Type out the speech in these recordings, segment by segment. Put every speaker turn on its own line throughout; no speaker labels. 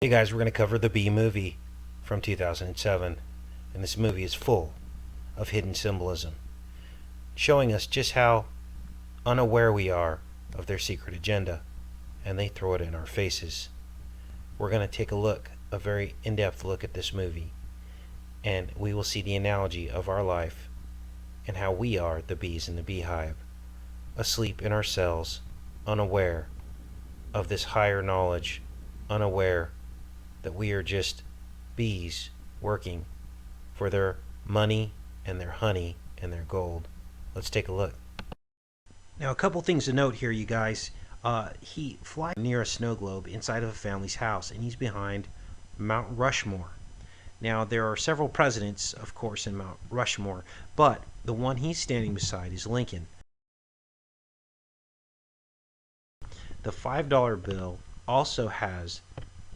Hey guys, we're going to cover the Bee movie from 2007, and this movie is full of hidden symbolism, showing us just how unaware we are of their secret agenda, and they throw it in our faces. We're going to take a very in-depth look at this movie, and we will see the analogy of our life and how we are the bees in the beehive, asleep in our cells, unaware of this higher knowledge, unaware that we are just bees working for their money and their honey and their gold. Let's take a look. Now, a couple things to note here, you guys. He flies near a snow globe inside of a family's house, and he's behind Mount Rushmore. Now, there are several presidents, of course, in Mount Rushmore, but the one he's standing beside is Lincoln. The $5 bill also has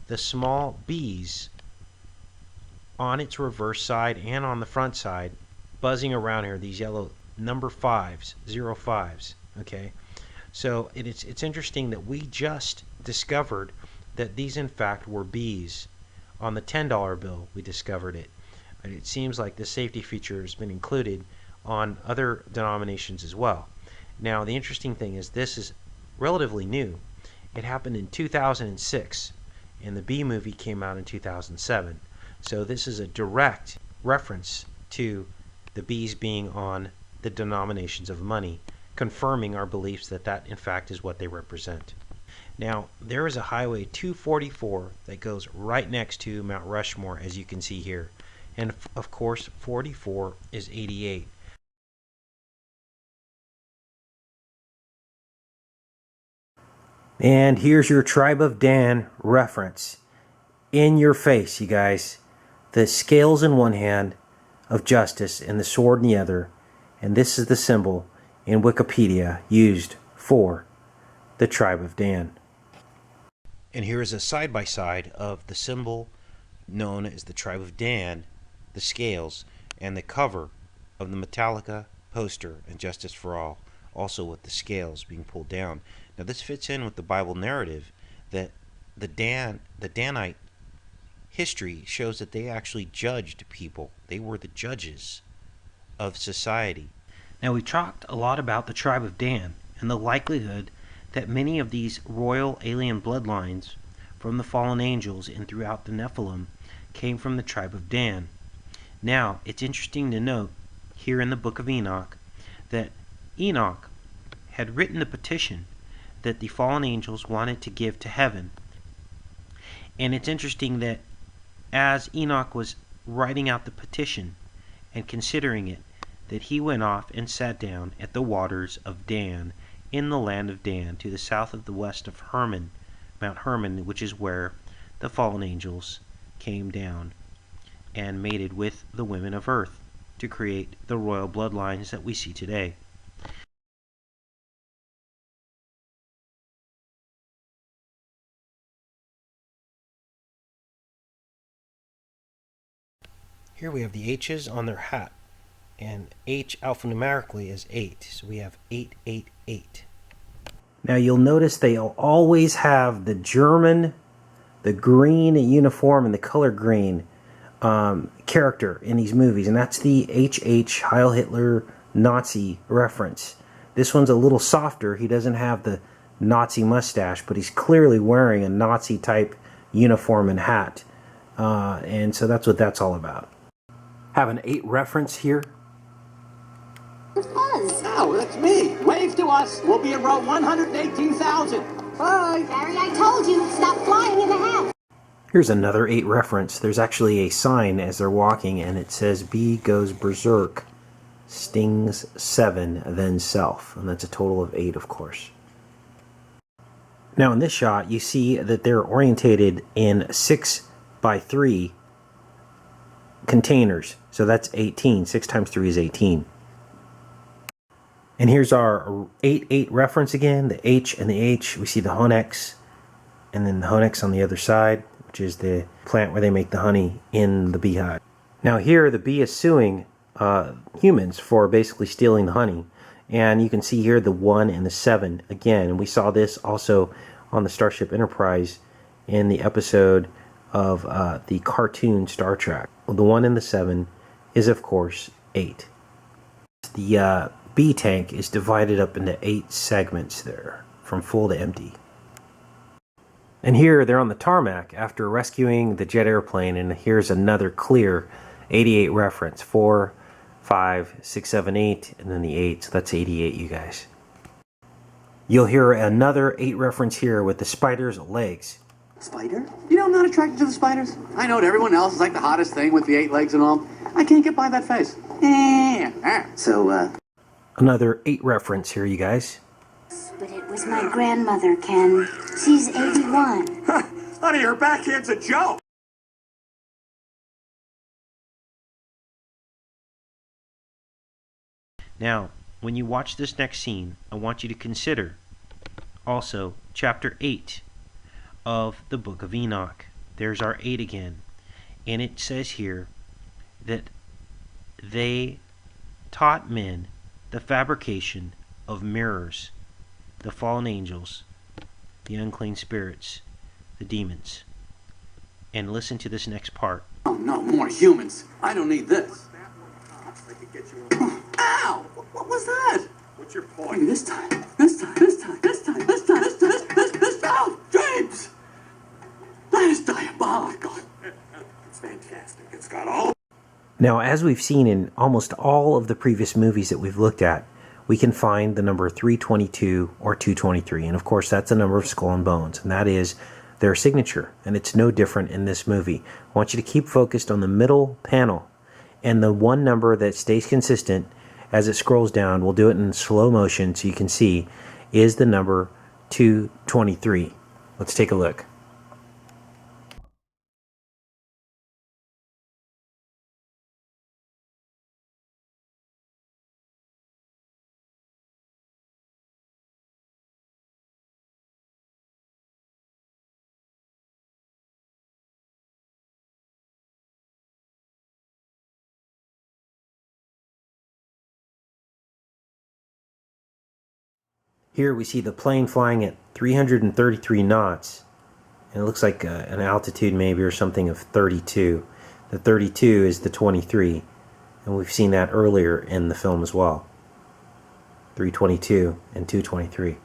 the small bees on its reverse side and on the front side buzzing around here, these yellow number 5s, 05s. Okay, so it's interesting that we just discovered that these in fact were bees. On the $10 bill we discovered it, and it seems like the safety feature has been included on other denominations as well. Now, the interesting thing is this is relatively new. It happened in 2006, and the Bee movie came out in 2007. So this is a direct reference to the bees being on the denominations of money, confirming our beliefs that that in fact is what they represent. Now, there is a highway 244 that goes right next to Mount Rushmore, as you can see here. And of course, 44 is 88. And here's your Tribe of Dan reference. In your face, you guys. The scales in one hand of justice and the sword in the other. And this is the symbol in Wikipedia used for the Tribe of Dan. And here is a side-by-side of the symbol known as the Tribe of Dan, the scales, and the cover of the Metallica poster and Justice for All, also with the scales being pulled down. Now this fits in with the Bible narrative that the Danite history shows that they actually judged people. They were the judges of society. Now, we talked a lot about the Tribe of Dan and the likelihood that many of these royal alien bloodlines from the fallen angels and throughout the Nephilim came from the Tribe of Dan. Now, it's interesting to note here in the book of Enoch that Enoch had written the petition that the fallen angels wanted to give to heaven. And it's interesting that as Enoch was writing out the petition and considering it, that he went off and sat down at the waters of Dan in the land of Dan to the south of the west of Hermon, Mount Hermon, which is where the fallen angels came down and mated with the women of earth to create the royal bloodlines that we see today. Here we have the H's on their hat, and H alphanumerically is 8, so we have 888. Now you'll notice they'll always have the German, the green uniform, and the color green character in these movies, and that's the HH, Heil Hitler, Nazi reference. This one's a little softer. He doesn't have the Nazi mustache, but he's clearly wearing a Nazi type uniform and hat, and so that's what that's all about. Have an 8 reference here.
It's Buzz.
Oh, that's me. Wave to us. We'll be in row 118,000. Bye.
Barry, I told you, stop flying in the hat.
Here's another 8 reference. There's actually a sign as they're walking, and it says, "Bee goes berserk, stings 7, then self." And that's a total of 8, of course. Now in this shot, you see that they're orientated in 6x3 containers. So that's 18. 6 times 3 is 18. And here's our 8-8 reference again. The H and the H. We see the Honex, and then the Honex on the other side, which is the plant where they make the honey in the beehive. Now here, the bee is suing humans for basically stealing the honey. And you can see here the 1 and the 7 again. And we saw this also on the Starship Enterprise in the episode of the cartoon Star Trek. Well, the 1 and the 7 is, of course, 8. The B tank is divided up into 8 segments there, from full to empty. And here they're on the tarmac after rescuing the jet airplane, and here's another clear 88 reference. 4, 5, 6, 7, 8, and then the 8, so that's 88, you guys. You'll hear another 8 reference here with the spider's legs.
Spider? You know, I'm not attracted to the spiders. I know to everyone else is like the hottest thing with the 8 legs and all. I can't get by that face. So,
Another 8 reference here, you guys.
But it was my grandmother, Ken. She's 81.
Honey, her backhand's a joke.
Now, when you watch this next scene, I want you to consider also chapter 8 of the book of Enoch. There's our 8 again. And it says here that they taught men the fabrication of mirrors, the fallen angels, the unclean spirits, the demons. And listen to this next part.
Oh, no, more humans. I don't need this. Ow! What was that? What's your point? Maybe this time. Oh, James! That is diabolical. It's fantastic. It's got all...
Now, as we've seen in almost all of the previous movies that we've looked at, we can find the number 322 or 223. And of course, that's a number of skull and bones. And that is their signature. And it's no different in this movie. I want you to keep focused on the middle panel. And the one number that stays consistent as it scrolls down, we'll do it in slow motion so you can see, is the number 223. Let's take a look. Here we see the plane flying at 333 knots. And it looks like an altitude maybe or something of 32. The 32 is the 23. And we've seen that earlier in the film as well. 322 and 223.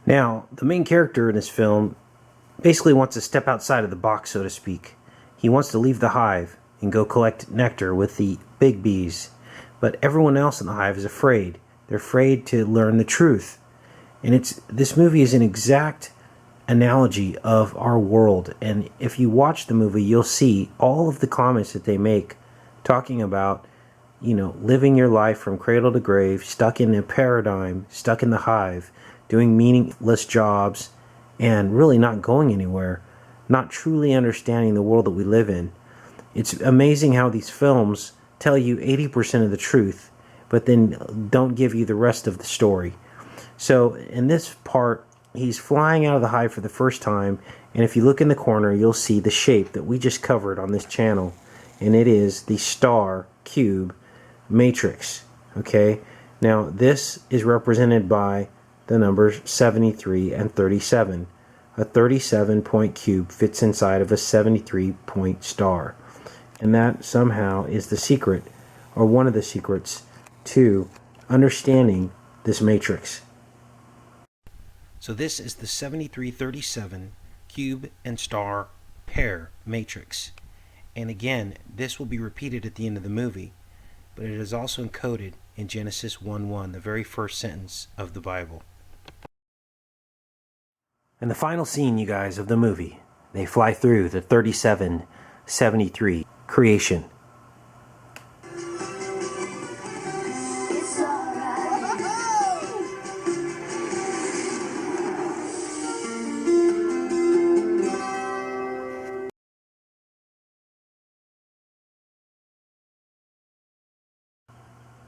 Now, the main character in this film basically wants to step outside of the box, so to speak. He wants to leave the hive and go collect nectar with the big bees. But everyone else in the hive is afraid. They're afraid to learn the truth. And this movie is an exact analogy of our world. And if you watch the movie, you'll see all of the comments that they make talking about, living your life from cradle to grave, stuck in a paradigm, stuck in the hive, doing meaningless jobs, and really not going anywhere, not truly understanding the world that we live in. It's amazing how these films tell you 80% of the truth, but then don't give you the rest of the story. So in this part, he's flying out of the hive for the first time, and if you look in the corner, you'll see the shape that we just covered on this channel, and it is the star cube matrix. Okay, now this is represented by the numbers 73 and 37. A 37-point cube fits inside of a 73-point star. And that somehow is the secret, or one of the secrets, to understanding this matrix. So this is the 7337 cube and star pair matrix. And again, this will be repeated at the end of the movie, but it is also encoded in Genesis 1:1, the very first sentence of the Bible. And the final scene, you guys, of the movie, they fly through the 3773 creation.
It's alright.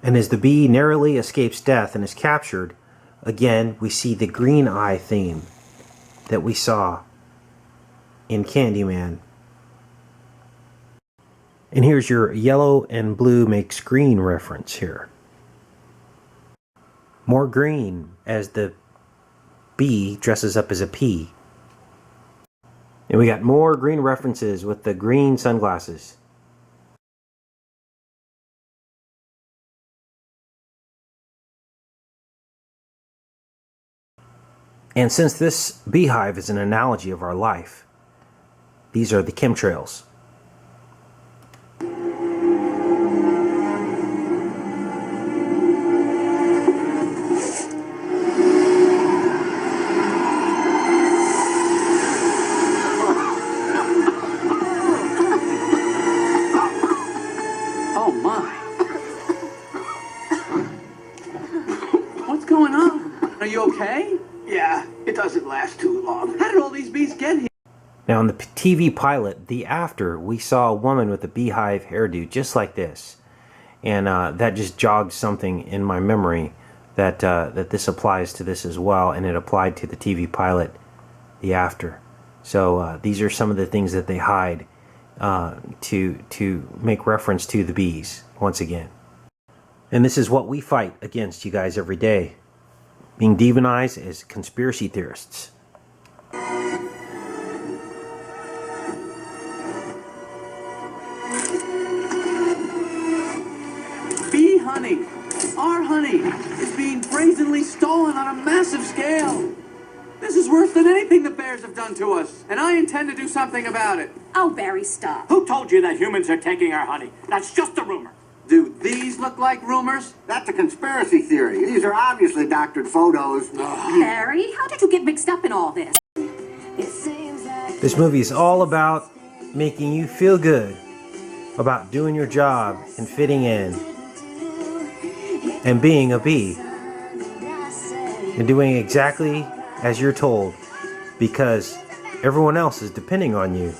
And as the bee narrowly escapes death and is captured, again we see the green eye theme that we saw in Candyman. And here's your yellow and blue makes green reference here. More green as the bee dresses up as a pea. And we got more green references with the green sunglasses. And since this beehive is an analogy of our life, these are the chemtrails.
Oh my. What's going on? Are you okay?
Yeah, it doesn't last too long.
How did all these bees get here?
Now in the TV pilot, The After, we saw a woman with a beehive hairdo just like this. And that just jogged something in my memory that that this applies to this as well, and it applied to the TV pilot, The After. So these are some of the things that they hide to make reference to the bees once again. And this is what we fight against, you guys, every day. Being demonized as conspiracy theorists.
Bee honey, our honey, is being brazenly stolen on a massive scale. This is worse than anything the bears have done to us, and I intend to do something about it.
Oh, Barry, stop.
Who told you that humans are taking our honey? That's just a rumor.
Do these look like rumors?
That's a conspiracy theory. These are obviously doctored photos.
Barry, how did you get mixed up in all this?
This movie is all about making you feel good about doing your job and fitting in and being a bee and doing exactly as you're told because everyone else is depending on you.